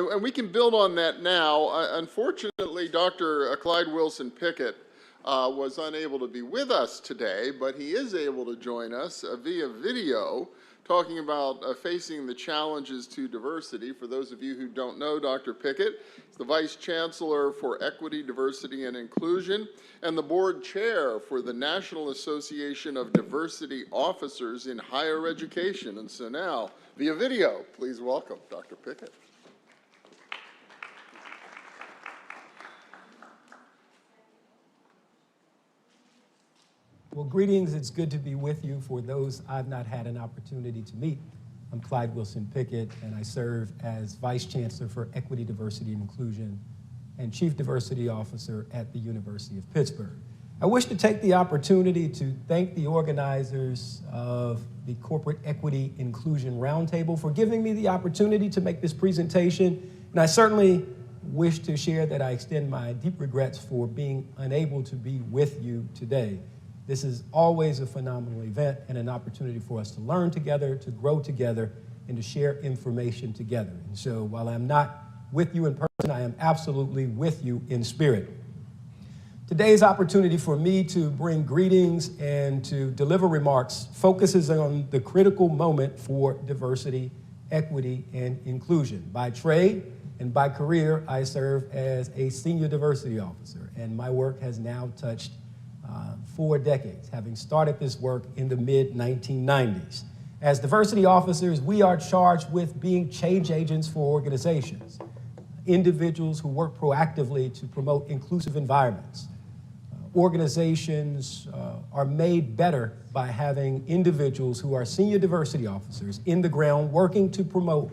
And we can build on that now. Unfortunately, Dr. Clyde Wilson Pickett was unable to be with us today, but he is able to join us via video, talking about facing the challenges to diversity. For those of you who don't know, Dr. Pickett is the Vice Chancellor for Equity, Diversity, and Inclusion, and the Board Chair for the National Association of Diversity Officers in Higher Education. And so now, via video, please welcome Dr. Pickett. Well, greetings. It's good to be with you. For those I've not had an opportunity to meet, I'm Clyde Wilson Pickett, and I serve as Vice Chancellor for Equity, Diversity, and Inclusion and Chief Diversity Officer at the University of Pittsburgh. I wish to take the opportunity to thank the organizers of the Corporate Equity Inclusion Roundtable for giving me the opportunity to make this presentation, and I certainly wish to share that I extend my deep regrets for being unable to be with you today. This is always a phenomenal event and an opportunity for us to learn together, to grow together, and to share information together. And so while I'm not with you in person, I am absolutely with you in spirit. Today's opportunity for me to bring greetings and to deliver remarks focuses on the critical moment for diversity, equity, and inclusion. By trade and by career, I serve as a senior diversity officer, and my work has now touched 4 decades, having started this work in the mid-1990s. As diversity officers, we are charged with being change agents for organizations, individuals who work proactively to promote inclusive environments. Organizations are made better by having individuals who are senior diversity officers in the ground working to promote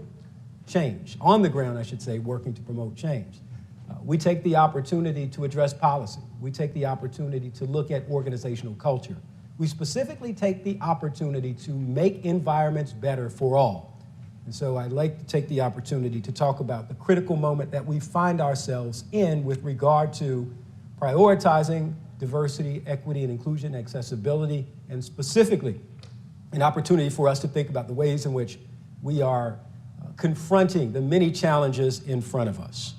change, on the ground, I should say, working to promote change. We take the opportunity to address policy. We take the opportunity to look at organizational culture. We specifically take the opportunity to make environments better for all. And so I'd like to take the opportunity to talk about the critical moment that we find ourselves in with regard to prioritizing diversity, equity, and inclusion, accessibility, and specifically an opportunity for us to think about the ways in which we are confronting the many challenges in front of us.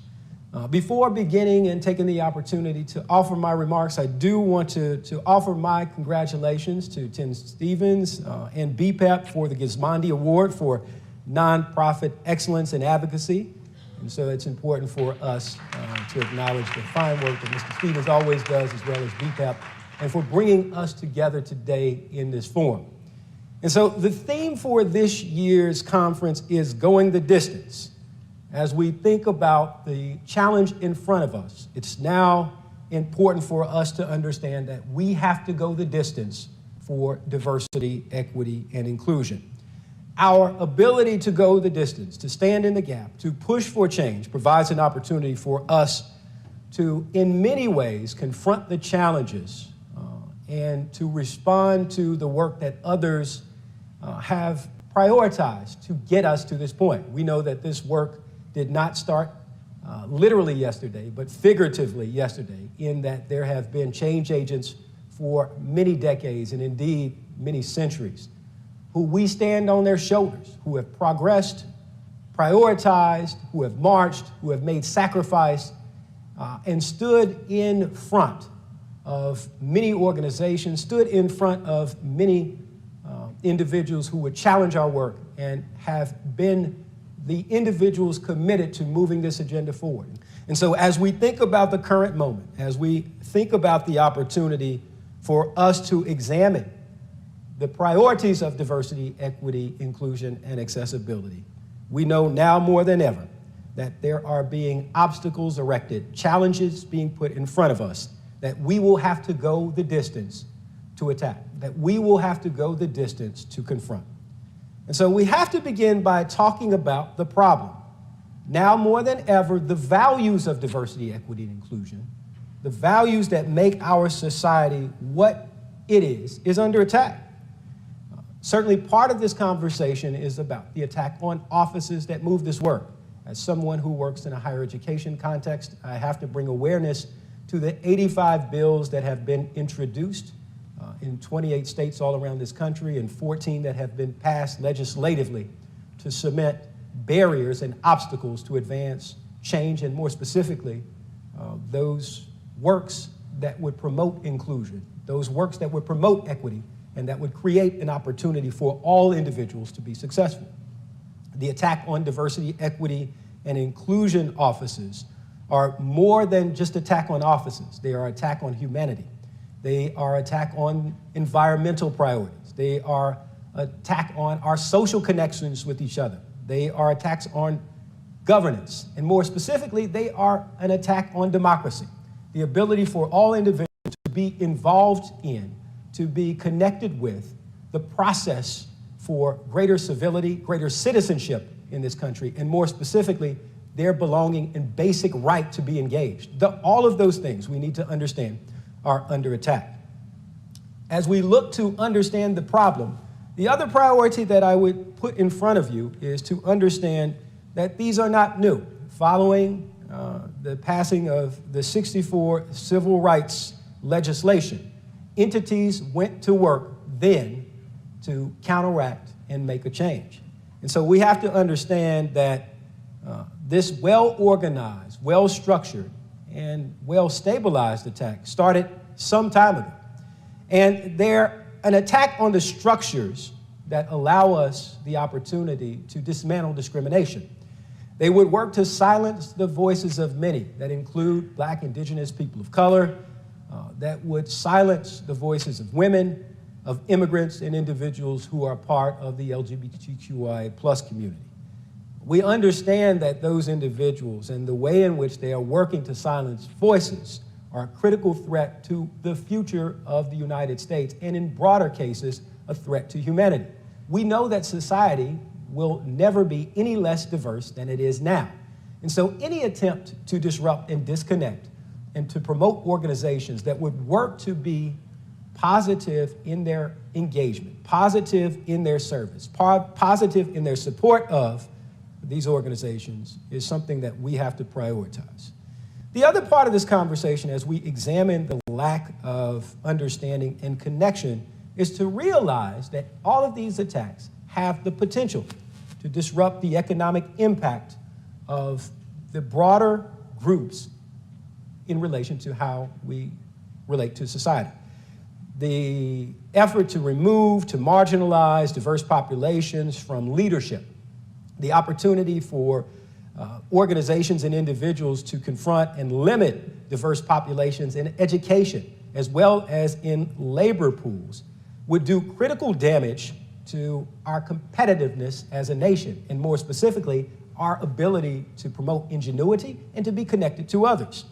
Before beginning and taking the opportunity to offer my remarks, I do want to offer my congratulations to Tim Stevens and BPEP for the Gismondi Award for Nonprofit Excellence and Advocacy. And so it's important for us to acknowledge the fine work that Mr. Stevens always does, as well as BPEP, and for bringing us together today in this forum. And so the theme for this year's conference is Going the Distance. As we think about the challenge in front of us, it's now important for us to understand that we have to go the distance for diversity, equity, and inclusion. Our ability to go the distance, to stand in the gap, to push for change, provides an opportunity for us to, in many ways, confront the challenges and to respond to the work that others have prioritized to get us to this point. We know that this work did not start literally yesterday, but figuratively yesterday, in that there have been change agents for many decades and indeed many centuries, who we stand on their shoulders, who have progressed, prioritized, who have marched, who have made sacrifice, and stood in front of many organizations, stood in front of many individuals who would challenge our work and have been the individuals committed to moving this agenda forward. And so as we think about the current moment, as we think about the opportunity for us to examine the priorities of diversity, equity, inclusion, and accessibility, we know now more than ever that there are being obstacles erected, challenges being put in front of us that we will have to go the distance to attack, that we will have to go the distance to confront. And so we have to begin by talking about the problem. Now more than ever, the values of diversity, equity, and inclusion, the values that make our society what it is under attack. Certainly part of this conversation is about the attack on offices that move this work. As someone who works in a higher education context, I have to bring awareness to the 85 bills that have been introduced in 28 states all around this country and 14 that have been passed legislatively to cement barriers and obstacles to advance change, and more specifically, those works that would promote inclusion, those works that would promote equity, and that would create an opportunity for all individuals to be successful. The attack on diversity, equity, and inclusion offices are more than just attack on offices. They are attack on humanity. They are attack on environmental priorities. They are attack on our social connections with each other. They are attacks on governance. And more specifically, they are an attack on democracy. The ability for all individuals to be involved in, to be connected with the process for greater civility, greater citizenship in this country, and more specifically, their belonging and basic right to be engaged. All of those things we need to understand are under attack. As we look to understand the problem, the other priority that I would put in front of you is to understand that these are not new. Following the passing of the '64 civil rights legislation, entities went to work then to counteract and make a change. And so we have to understand that this well-organized, well-structured, and well-stabilized attack started some time ago. And they're an attack on the structures that allow us the opportunity to dismantle discrimination. They would work to silence the voices of many, that include Black, Indigenous, people of color, that would silence the voices of women, of immigrants, and individuals who are part of the LGBTQI+ community. We understand that those individuals and the way in which they are working to silence voices are a critical threat to the future of the United States, and in broader cases, a threat to humanity. We know that society will never be any less diverse than it is now. And so any attempt to disrupt and disconnect and to promote organizations that would work to be positive in their engagement, positive in their service, positive in their support of these organizations is something that we have to prioritize. The other part of this conversation, as we examine the lack of understanding and connection, is to realize that all of these attacks have the potential to disrupt the economic impact of the broader groups in relation to how we relate to society. The effort to remove, to marginalize diverse populations from leadership, the opportunity for organizations and individuals to confront and limit diverse populations in education, as well as in labor pools, would do critical damage to our competitiveness as a nation, and more specifically, our ability to promote ingenuity and to be connected to others.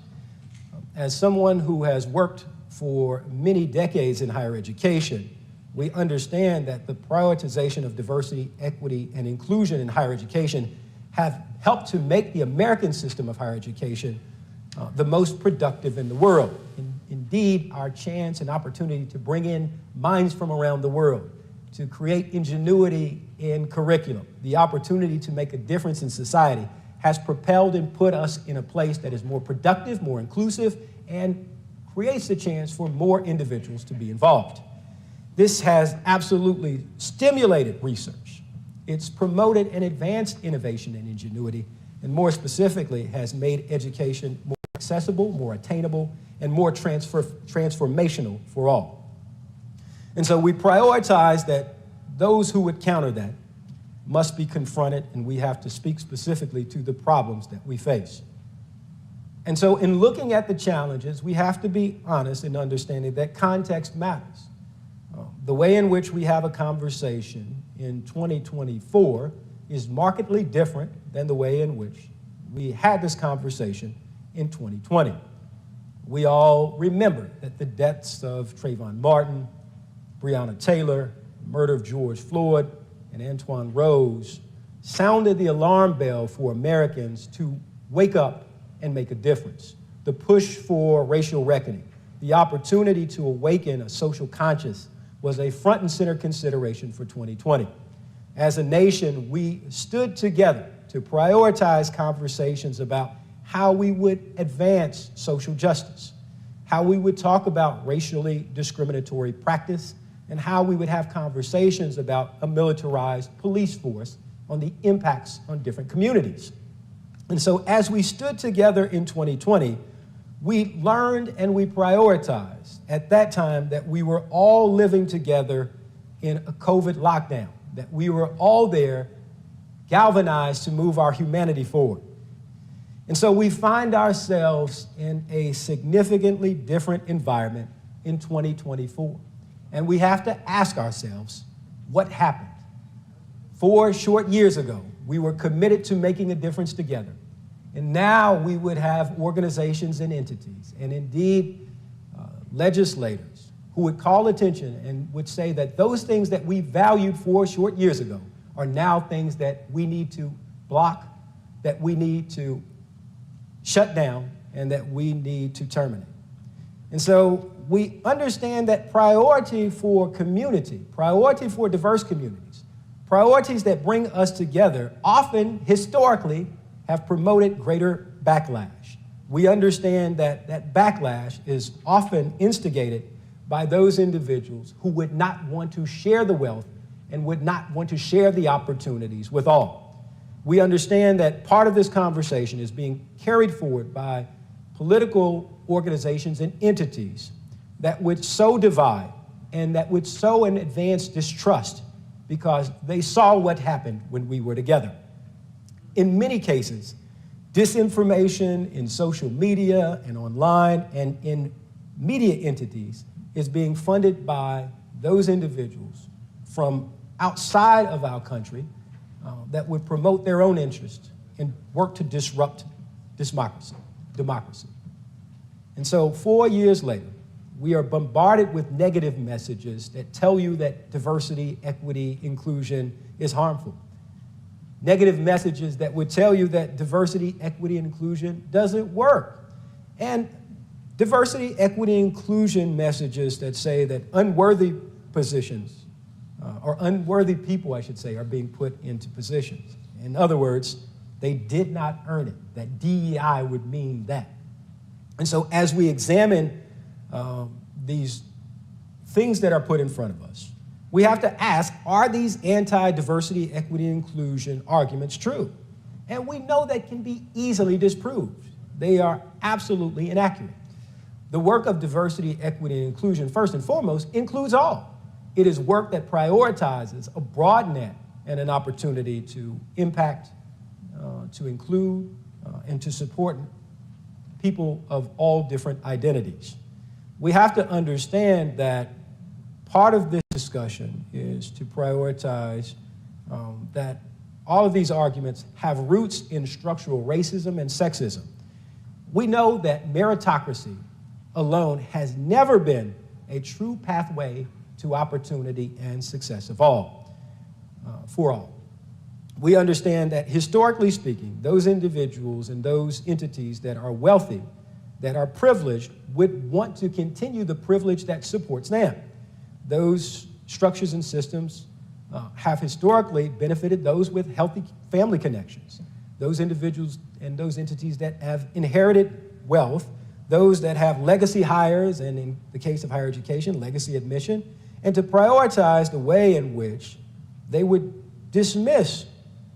As someone who has worked for many decades in higher education, we understand that the prioritization of diversity, equity, and inclusion in higher education have helped to make the American system of higher education the most productive in the world. Indeed, our chance and opportunity to bring in minds from around the world, to create ingenuity in curriculum, the opportunity to make a difference in society has propelled and put us in a place that is more productive, more inclusive, and creates the chance for more individuals to be involved. This has absolutely stimulated research. It's promoted and advanced innovation and ingenuity, and more specifically, has made education more accessible, more attainable, and more transformational for all. And so we prioritize that those who would counter that must be confronted, and we have to speak specifically to the problems that we face. And so in looking at the challenges, we have to be honest in understanding that context matters. The way in which we have a conversation in 2024 is markedly different than the way in which we had this conversation in 2020. We all remember that the deaths of Trayvon Martin, Breonna Taylor, murder of George Floyd, and Antoine Rose sounded the alarm bell for Americans to wake up and make a difference. The push for racial reckoning, the opportunity to awaken a social conscience was a front and center consideration for 2020. As a nation, we stood together to prioritize conversations about how we would advance social justice, how we would talk about racially discriminatory practice, and how we would have conversations about a militarized police force on the impacts on different communities. And so as we stood together in 2020, we learned and we prioritized at that time that we were all living together in a COVID lockdown, that we were all there galvanized to move our humanity forward. And so we find ourselves in a significantly different environment in 2024. And we have to ask ourselves, what happened? 4 short years ago, we were committed to making a difference together. And now we would have organizations and entities, and indeed legislators, who would call attention and would say that those things that we valued 4 short years ago are now things that we need to block, that we need to shut down, and that we need to terminate. And so we understand that priority for community, priority for diverse communities, priorities that bring us together often historically have promoted greater backlash. We understand that that backlash is often instigated by those individuals who would not want to share the wealth and would not want to share the opportunities with all. We understand that part of this conversation is being carried forward by political organizations and entities that would sow divide and that would sow and advance distrust because they saw what happened when we were together. In many cases, disinformation in social media and online and in media entities is being funded by those individuals from outside of our country that would promote their own interests and work to disrupt democracy. And so 4 years later, we are bombarded with negative messages that tell you that diversity, equity, inclusion is harmful. Negative messages that would tell you that diversity, equity, and inclusion doesn't work. And diversity, equity, inclusion messages that say that unworthy positions, or unworthy people, I should say, are being put into positions. In other words, they did not earn it. That DEI would mean that. And so as we examine these things that are put in front of us, we have to ask, are these anti-diversity, equity, and inclusion arguments true? And we know that can be easily disproved. They are absolutely inaccurate. The work of diversity, equity, and inclusion, first and foremost, includes all. It is work that prioritizes a broad net and an opportunity to impact, to include, and to support people of all different identities. We have to understand that part of this discussion is to prioritize that all of these arguments have roots in structural racism and sexism. We know that meritocracy alone has never been a true pathway to opportunity and success of all, for all. We understand that historically speaking, those individuals and those entities that are wealthy, that are privileged, would want to continue the privilege that supports them. Those structures and systems have historically benefited those with healthy family connections, those individuals and those entities that have inherited wealth, those that have legacy hires, and in the case of higher education, legacy admission, and to prioritize the way in which they would dismiss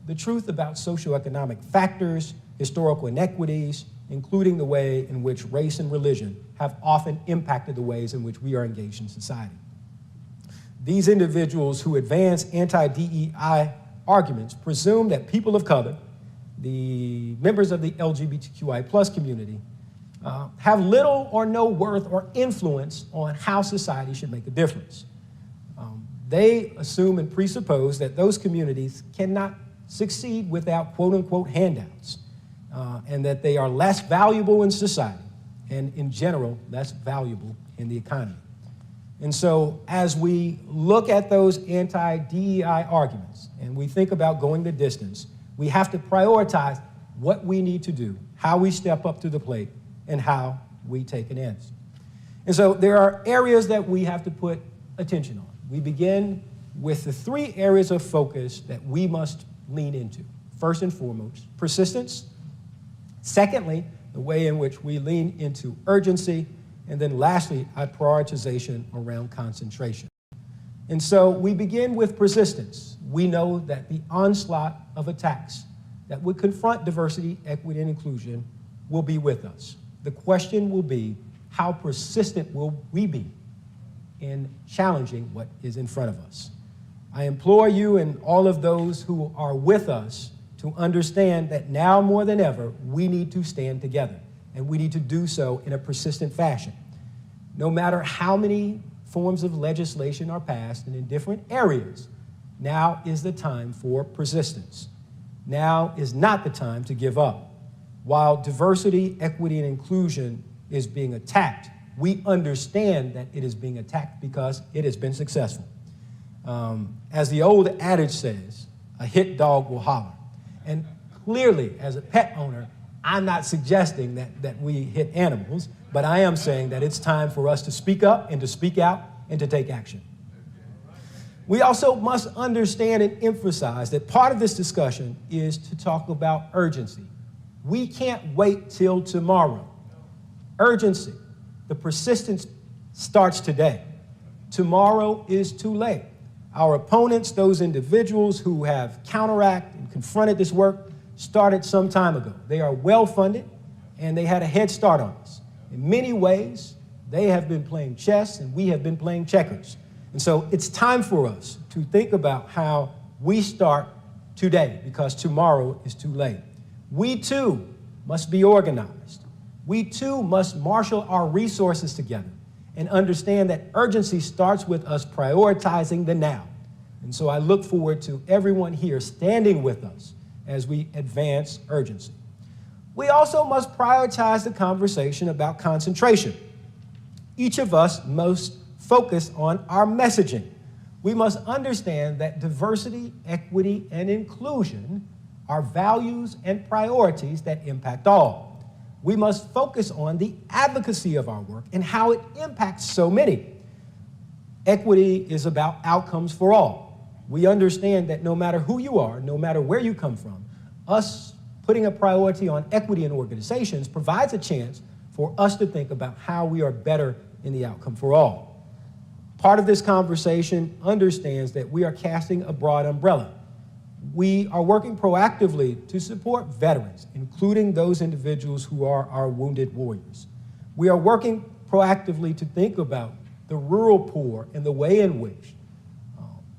the truth about socioeconomic factors, historical inequities, including the way in which race and religion have often impacted the ways in which we are engaged in society. These individuals who advance anti-DEI arguments presume that people of color, the members of the LGBTQI+ community, have little or no worth or influence on how society should make a difference. They assume and presuppose that those communities cannot succeed without quote-unquote handouts, and that they are less valuable in society, and in general, less valuable in the economy. And so as we look at those anti-DEI arguments and we think about going the distance, we have to prioritize what we need to do, how we step up to the plate, and how we take an answer. And so there are areas that we have to put attention on. We begin with the 3 areas of focus that we must lean into. First and foremost, persistence. Secondly, the way in which we lean into urgency. And then lastly, our prioritization around concentration. And so we begin with persistence. we know that the onslaught of attacks that would confront diversity, equity, and inclusion will be with us. The question will be, how persistent will we be in challenging what is in front of us? I implore you and all of those who are with us to understand that now more than ever, we need to stand together, and we need to do so in a persistent fashion. No matter how many forms of legislation are passed and in different areas, now is the time for persistence. Now is not the time to give up. While diversity, equity, and inclusion is being attacked, we understand that it is being attacked because it has been successful. As the old adage says, a hit dog will holler. And clearly, as a pet owner, I'm not suggesting that we hit animals, but I am saying that it's time for us to speak up and to speak out and to take action. We also must understand and emphasize that part of this discussion is to talk about urgency. We can't wait till tomorrow. Urgency, the persistence starts today. Tomorrow is too late. Our opponents, those individuals who have counteracted and confronted this work, started some time ago. They are well-funded, and they had a head start on us. In many ways, they have been playing chess, and we have been playing checkers. And so it's time for us to think about how we start today, because tomorrow is too late. We, too, must be organized. We, too, must marshal our resources together and understand that urgency starts with us prioritizing the now. And so I look forward to everyone here standing with us as we advance urgency. We also must prioritize the conversation about concentration. Each of us must focus on our messaging. We must understand that diversity, equity, and inclusion are values and priorities that impact all. We must focus on the advocacy of our work and how it impacts so many. Equity is about outcomes for all. We understand that no matter who you are, no matter where you come from, us putting a priority on equity in organizations provides a chance for us to think about how we are better in the outcome for all. Part of this conversation understands that we are casting a broad umbrella. We are working proactively to support veterans, including those individuals who are our wounded warriors. We are working proactively to think about the rural poor and the way in which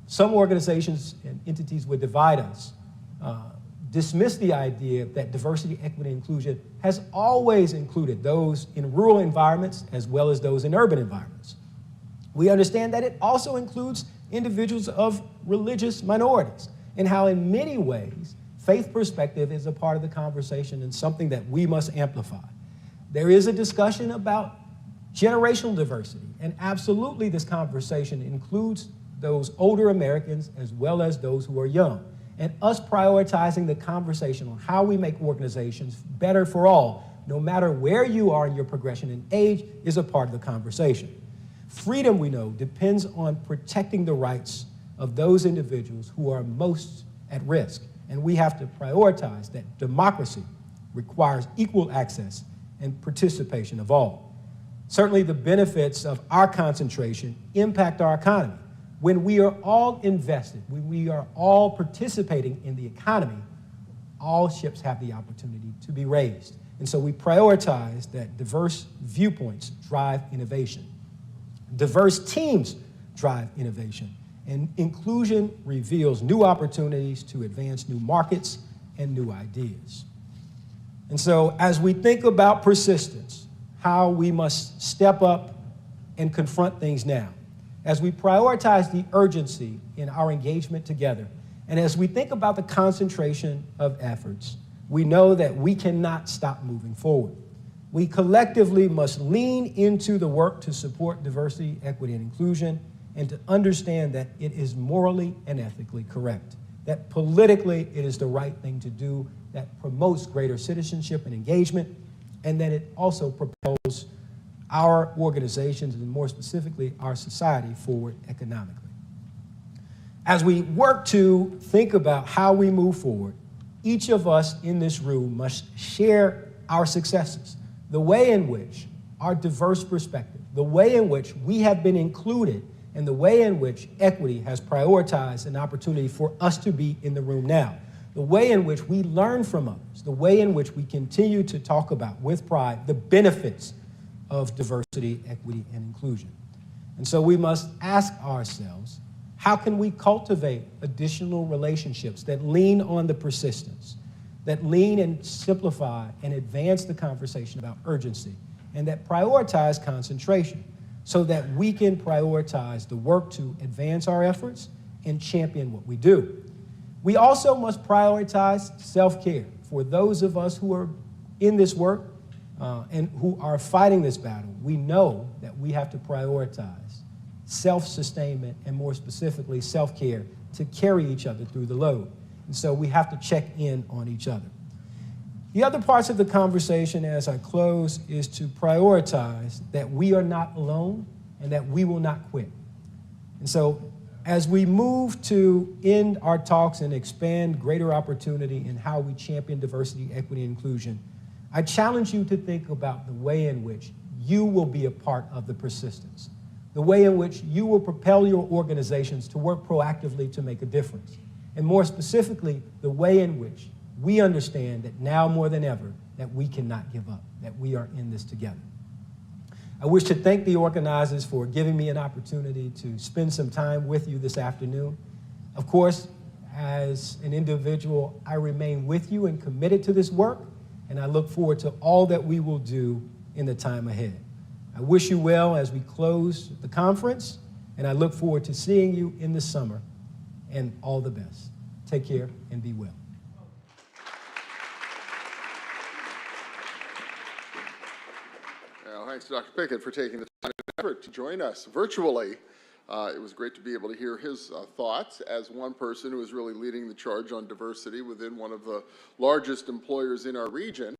some organizations and entities would divide us, dismiss the idea that diversity, equity, and inclusion has always included those in rural environments as well as those in urban environments. We understand that it also includes individuals of religious minorities, and how in many ways, faith perspective is a part of the conversation and something that we must amplify. There is a discussion about generational diversity, and absolutely this conversation includes those older Americans as well as those who are young, and us prioritizing the conversation on how we make organizations better for all, no matter where you are in your progression in age, is a part of the conversation. Freedom, we know, depends on protecting the rights of those individuals who are most at risk. And we have to prioritize that democracy requires equal access and participation of all. Certainly the benefits of our concentration impact our economy. When we are all invested, when we are all participating in the economy, all ships have the opportunity to be raised. And so we prioritize that diverse viewpoints drive innovation. Diverse teams drive innovation, and inclusion reveals new opportunities to advance new markets and new ideas. And so as we think about persistence, how we must step up and confront things now, as we prioritize the urgency in our engagement together, and as we think about the concentration of efforts, we know that we cannot stop moving forward. We collectively must lean into the work to support diversity, equity, and inclusion, and to understand that it is morally and ethically correct, that politically it is the right thing to do, that promotes greater citizenship and engagement, and that it also propels our organizations, and more specifically our society, forward economically. As we work to think about how we move forward, each of us in this room must share our successes, the way in which our diverse perspective, the way in which we have been included and the way in which equity has prioritized an opportunity for us to be in the room now, the way in which we learn from others, the way in which we continue to talk about with pride the benefits of diversity, equity, and inclusion. And so we must ask ourselves, how can we cultivate additional relationships that lean on the persistence, that lean and simplify and advance the conversation about urgency, and that prioritize concentration so that we can prioritize the work to advance our efforts and champion what we do. We also must prioritize self-care for those of us who are in this work and who are fighting this battle. We know that we have to prioritize self-sustainment and, more specifically, self-care to carry each other through the load. And so we have to check in on each other. The other parts of the conversation as I close is to prioritize that we are not alone and that we will not quit. And so as we move to end our talks and expand greater opportunity in how we champion diversity, equity, and inclusion, I challenge you to think about the way in which you will be a part of the persistence, the way in which you will propel your organizations to work proactively to make a difference, and more specifically, the way in which we understand that now more than ever that we cannot give up, that we are in this together. I wish to thank the organizers for giving me an opportunity to spend some time with you this afternoon. Of course, as an individual, I remain with you and committed to this work, and I look forward to all that we will do in the time ahead. I wish you well as we close the conference, and I look forward to seeing you in the summer, and all the best. Take care and be well. Well, thanks to Dr. Pickett for taking the time and effort to join us virtually. It was great to be able to hear his thoughts as one person who is really leading the charge on diversity within one of the largest employers in our region.